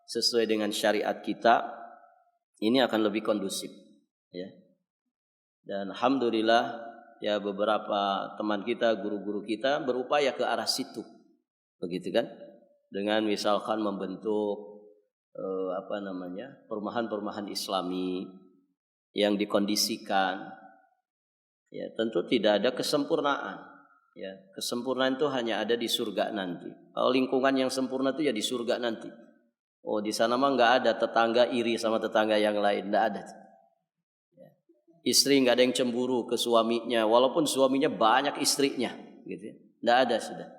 sesuai dengan syariat kita, ini akan lebih kondusif. Ya. Dan alhamdulillah ya beberapa teman kita, guru-guru kita berupaya ke arah situ, begitu kan? Dengan misalkan membentuk perumahan-perumahan Islami yang dikondisikan. Ya, tentu tidak ada kesempurnaan. Ya, kesempurnaan itu hanya ada di surga nanti. Kalau lingkungan yang sempurna itu ya di surga nanti. Oh, di sana mah nggak ada tetangga iri sama tetangga yang lain, nggak ada. Ya. Istri nggak ada yang cemburu ke suaminya, walaupun suaminya banyak istrinya, gitu. Nggak ada sudah.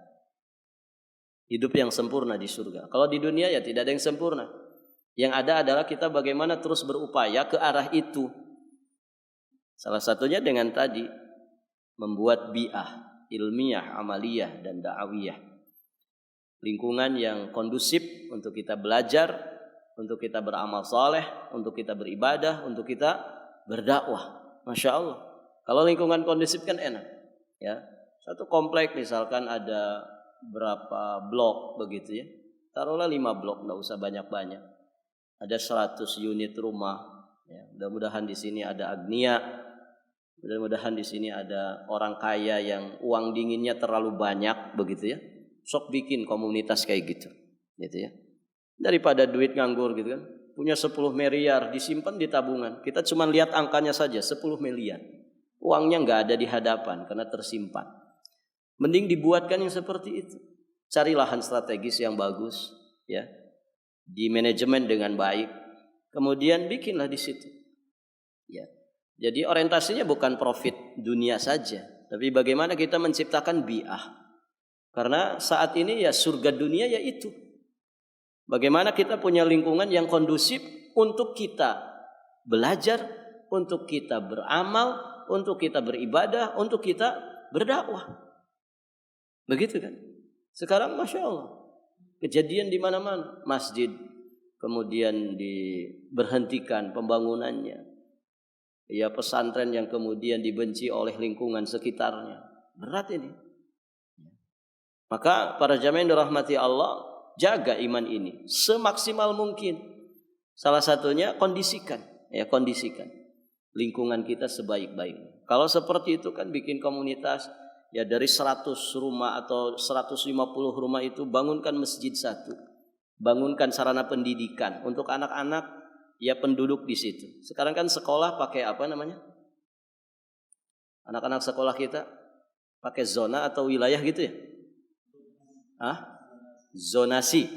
Hidup yang sempurna di surga. Kalau di dunia ya tidak ada yang sempurna. Yang ada adalah kita bagaimana terus berupaya ke arah itu. Salah satunya dengan tadi membuat bi'ah, ilmiah, amaliyah dan da'awiyah. Lingkungan yang kondusif untuk kita belajar, untuk kita beramal saleh, untuk kita beribadah, untuk kita berdakwah. Masya Allah. Kalau lingkungan kondusif kan enak. Ya, satu komplek misalkan ada berapa blok begitu ya. Taruhlah 5 blok, enggak usah banyak-banyak. Ada 100 unit rumah. Ya, mudah-mudahan di sini ada agnia. Mudah-mudahan di sini ada orang kaya yang uang dinginnya terlalu banyak begitu ya. Sok bikin komunitas kayak gitu. Gitu ya. Daripada duit nganggur gitu kan. Punya 10 miliar disimpan di tabungan. Kita cuma lihat angkanya saja 10 miliar. Uangnya enggak ada di hadapan karena tersimpan. Mending dibuatkan yang seperti itu. Cari lahan strategis yang bagus, ya, di manajemen dengan baik. Kemudian bikinlah di situ. Ya. Jadi orientasinya bukan profit dunia saja, tapi bagaimana kita menciptakan bi'ah. Karena saat ini ya surga dunia ya itu. Bagaimana kita punya lingkungan yang kondusif untuk kita belajar, untuk kita beramal, untuk kita beribadah, untuk kita berdakwah. Begitu kan? Sekarang Masya Allah kejadian di mana-mana. Masjid kemudian diberhentikan pembangunannya. Ya pesantren yang kemudian dibenci oleh lingkungan sekitarnya. Berat ini. Maka para jamaah yang dirahmati Allah, jaga iman ini semaksimal mungkin. Salah satunya kondisikan. Ya kondisikan lingkungan kita sebaik-baiknya. Kalau seperti itu kan bikin komunitas. Ya dari 100 rumah atau 150 rumah itu bangunkan masjid satu. Bangunkan sarana pendidikan untuk anak-anak ya penduduk di situ. Sekarang kan sekolah pakai apa namanya? Anak-anak sekolah kita pakai zona atau wilayah gitu ya? Zonasi.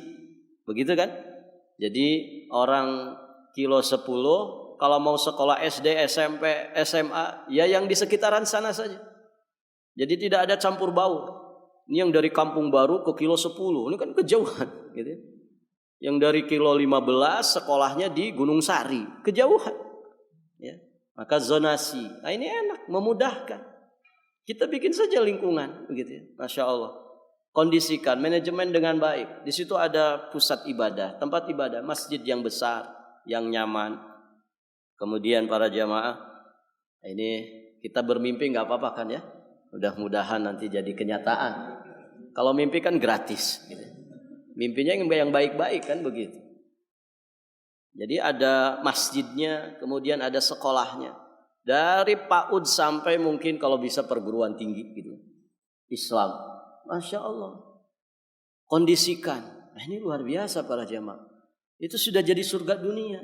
Begitu kan? Jadi orang kilo 10 kalau mau sekolah SD, SMP, SMA ya yang di sekitaran sana saja. Jadi tidak ada campur baur. Ini yang dari Kampung Baru ke kilo 10. Ini kan kejauhan. Gitu. Yang dari kilo 15 sekolahnya di Gunung Sari. Kejauhan. Ya. Maka zonasi, nah ini enak, memudahkan. Kita bikin saja lingkungan, begitu ya. Masya Allah. Kondisikan manajemen dengan baik. Di situ ada pusat ibadah, tempat ibadah, masjid yang besar, yang nyaman. Kemudian para jamaah, ini kita bermimpi nggak apa-apa kan ya? Mudah-mudahan nanti jadi kenyataan. Kalau mimpi kan gratis. Gitu. Mimpinya yang baik-baik kan begitu. Jadi ada masjidnya, kemudian ada sekolahnya. Dari PAUD sampai mungkin kalau bisa perguruan tinggi gitu. Islam. Masya Allah. Kondisikan. Nah, ini luar biasa para jamaah. Itu sudah jadi surga dunia.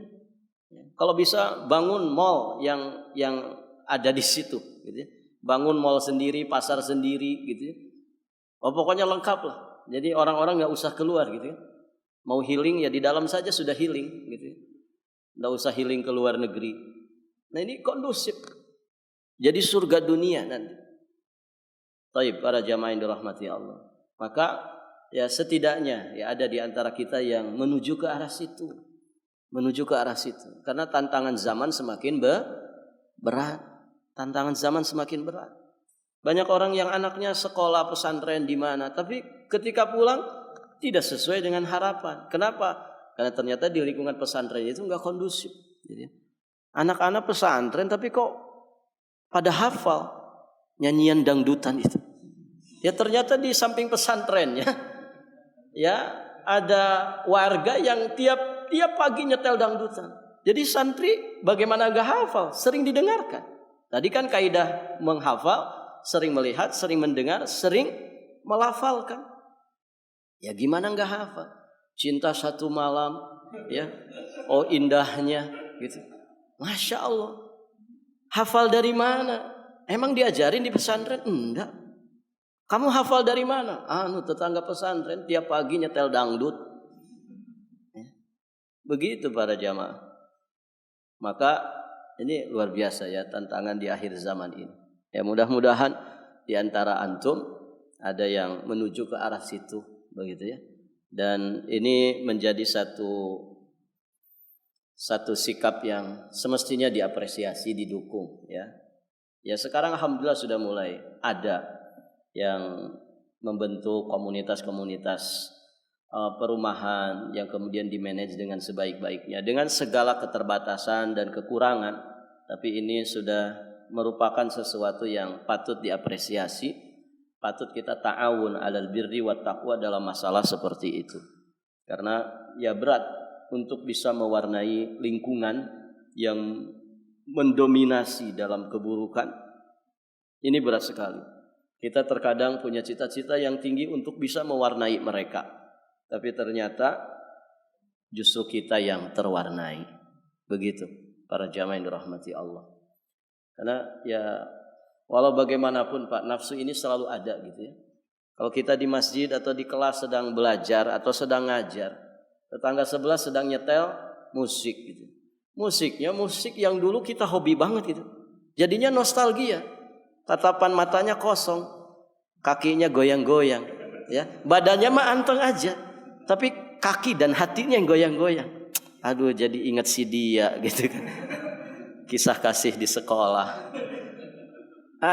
Kalau bisa bangun mall yang ada di situ. Gitu ya. Bangun mall sendiri, pasar sendiri gitu ya. Oh, pokoknya lengkap lah. Jadi orang-orang gak usah keluar gitu ya. Mau healing ya di dalam saja sudah healing gitu ya. Nggak usah healing ke luar negeri. Nah ini kondusif. Jadi surga dunia nanti. Taib para jamaah yang dirahmati Allah. Maka ya setidaknya ya ada di antara kita yang menuju ke arah situ. Menuju ke arah situ. Karena tantangan zaman semakin berat. Tantangan zaman semakin berat. Banyak orang yang anaknya sekolah pesantren di mana, tapi ketika pulang tidak sesuai dengan harapan. Kenapa? Karena ternyata di lingkungan pesantren itu enggak kondusif. Jadi, anak-anak pesantren tapi kok pada hafal nyanyian dangdutan itu. Ya ternyata di samping pesantrennya ya ada warga yang tiap pagi nyetel dangdutan. Jadi santri bagaimana enggak hafal? Sering didengarkan. Tadi kan kaidah menghafal, sering melihat, sering mendengar, sering melafalkan. Ya gimana enggak hafal? Cinta satu malam, ya. Oh indahnya, gitu. Masya Allah. Hafal dari mana? Emang diajarin di pesantren? Enggak. Kamu hafal dari mana? Tetangga pesantren tiap pagi nyetel dangdut. Ya. Begitu para jamaah. Maka ini luar biasa ya tantangan di akhir zaman ini. Ya mudah-mudahan di antara antum ada yang menuju ke arah situ, begitu ya. Dan ini menjadi satu sikap yang semestinya diapresiasi, didukung ya. Ya sekarang alhamdulillah sudah mulai ada yang membentuk komunitas-komunitas perumahan yang kemudian dimanage dengan sebaik-baiknya dengan segala keterbatasan dan kekurangan, tapi ini sudah merupakan sesuatu yang patut diapresiasi. Patut kita ta'awun 'alal birri wat taqwa dalam masalah seperti itu. Karena ya berat untuk bisa mewarnai lingkungan yang mendominasi dalam keburukan. Ini berat sekali. Kita terkadang punya cita-cita yang tinggi untuk bisa mewarnai mereka. Tapi ternyata justru kita yang terwarnai. Begitu para jamaah yang dirahmati Allah. Karena ya walau bagaimanapun Pak, nafsu ini selalu ada gitu ya. Kalau kita di masjid atau di kelas sedang belajar atau sedang ngajar, tetangga sebelah sedang nyetel musik gitu. Musiknya musik yang dulu kita hobi banget gitu. Jadinya nostalgia. Tatapan matanya kosong, kakinya goyang-goyang, ya. Badannya mah anteng aja, tapi kaki dan hatinya yang goyang-goyang. Aduh, jadi ingat si dia gitu kan. Kisah kasih di sekolah.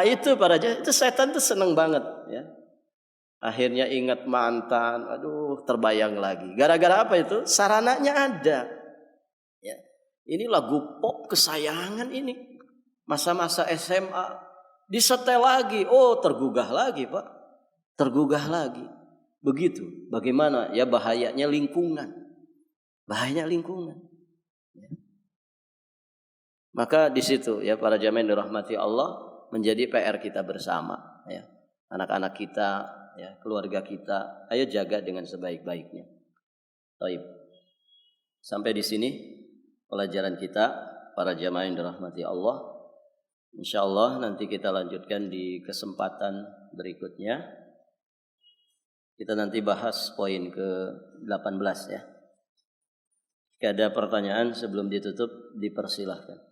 Itu para jamaah, itu setan tuh seneng banget ya. Akhirnya ingat mantan, aduh terbayang lagi. Gara-gara apa itu? Sarananya ada. Ya. Ini lagu pop kesayangan ini. Masa-masa SMA disetel lagi. Oh, tergugah lagi, Pak. Tergugah lagi. Begitu. Bagaimana ya bahayanya lingkungan. Bahayanya lingkungan. Ya. Maka di situ ya para jamaah yang dirahmati Allah, menjadi PR kita bersama ya. Anak-anak kita ya, keluarga kita, ayo jaga dengan sebaik-baiknya. Baik. Sampai di sini pelajaran kita para jamaah yang dirahmati Allah. Insyaallah nanti kita lanjutkan di kesempatan berikutnya. Kita nanti bahas poin ke-18 ya. Jika ada pertanyaan sebelum ditutup dipersilahkan.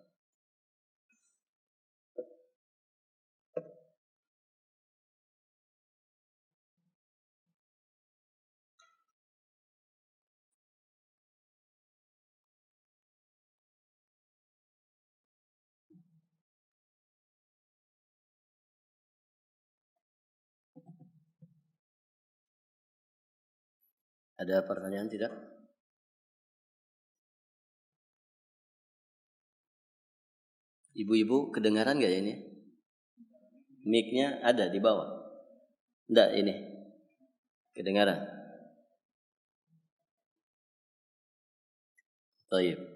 Ada pertanyaan tidak? Ibu-ibu kedengaran nggak ya ini? Mic-nya ada di bawah. Enggak ini. Kedengaran. Baik.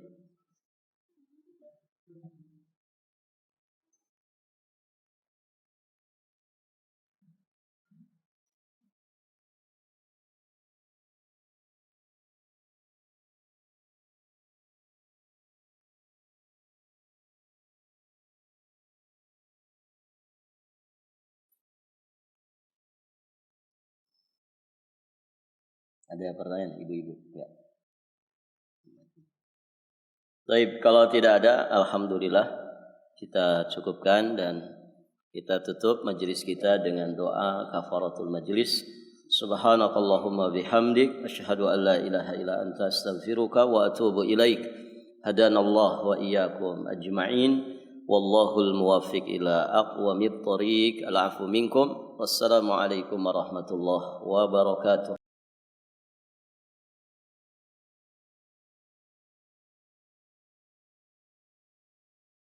Ada pertanyaan ibu-ibu? Ya. Baik, kalau tidak ada, alhamdulillah kita cukupkan dan kita tutup majelis kita dengan doa kafaratul majelis. Subhanakallahumma bihamdik asyhadu an la ilaha illa anta astaghfiruka wa atubu ilaik. Hadanallahu wa iyyakum ajma'in. Wallahul muwaffiq ila aqwamit thoriq. Al-'afwu minkum. Wassalamu alaikum warahmatullahi wabarakatuh.